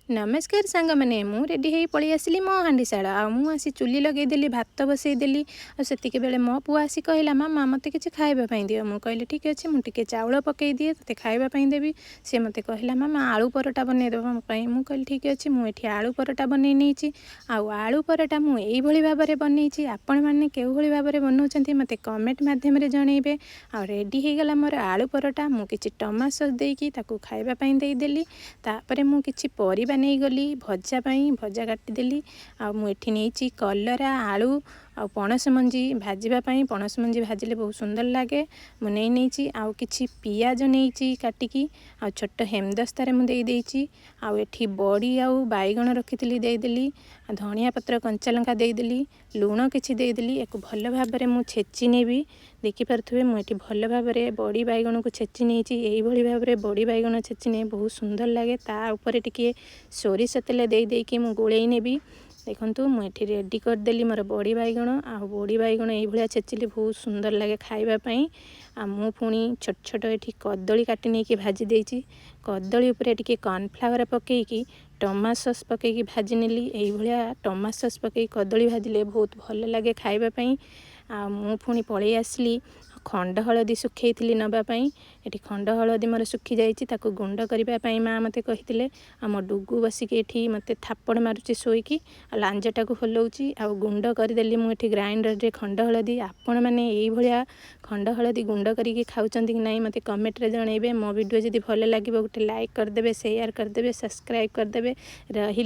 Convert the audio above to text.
नमस्कार सांग मैंने मु रेडी हो पलि आसली मो हांडीशाल आसी चुली लगेदेली भात बसईदेली आतिक बेले मो पुआ आसी कहला मामा मत कि खावाई दियो मु कहली ठीक अच्छे मुझे चाउल पकई दिए ते खावाई देवी सी मत कहला मामा आलू परोटा बनई देवाई मु कहली ठीक अच्छे मुझे आलू परोटा बनई नहीं आलू परोटा मुझे भाव में बनई आपण मैंने क्यों भाव में बनाऊँ मत कमेंट मध्यम जनइबे आ रेडी हो गला मोर आलू परोटा मु कि टमाटो सॉस देकी खावाई देदेली तापर मु कि परिबा नहीं गली भजा भजा काटिदेली आठी नहीं कलरा आलू आ पणस मंजी भाजवाई पणस मंजी भाजिले बहुत सुंदर लगे मुझे नहीं आउ कि पियाज नहीं काटिकी आ छोट हेमदस्तार मुझे आठी बड़ी आउ बैगण रखी देदेली धनिया पत्र कंचा लंका देदेली लुण किछि देदेली एक भल भाव में मुझे छेची नेबी देखिपे मुझे भल भाव में बड़ी बैगण को छेची नहीं भाव में बड़ी बैगण छेची नहीं बहुत सुंदर लगे ताऊपर टिके सोरिष तेल देकी मु गोले नेबी देखु मुझे रेडी करदेली मोर बड़ी बैगण आ बड़ी बैगण ये छेचिली बहुत सुंदर लगे खावाई मु पुणी छोट छोट ये कदली काटी नहीं भाजी देची कदली उपरे टिके कॉर्नफ्लावर पकईकी टमाटो सॉस पकईकी भाजी नेली ये टमाटो सॉस पकई कदली भाजिले बहुत भल लगे खावाई मु पुणी पलि आसली खंड हलदी सुखई थी नापाई ये खंड हलदी मोर सुखी जाती गुंड करने माँ मत कही आम डुगु बसिक ये मत थापड़ मारुची शोईकी लांजटा को हलाऊँगी आ गुंड करदेली मुझे ग्राइंडर रे खंड हलदी आपण मैंने ये खंड हलदी गुंड करके खाऊँ कि नहीं मत कमेंट रे जनइबे मो वीडियो जदि भल लगे गोटे लाइक करदे शेयर करदे सब्सक्राइब करदे रही।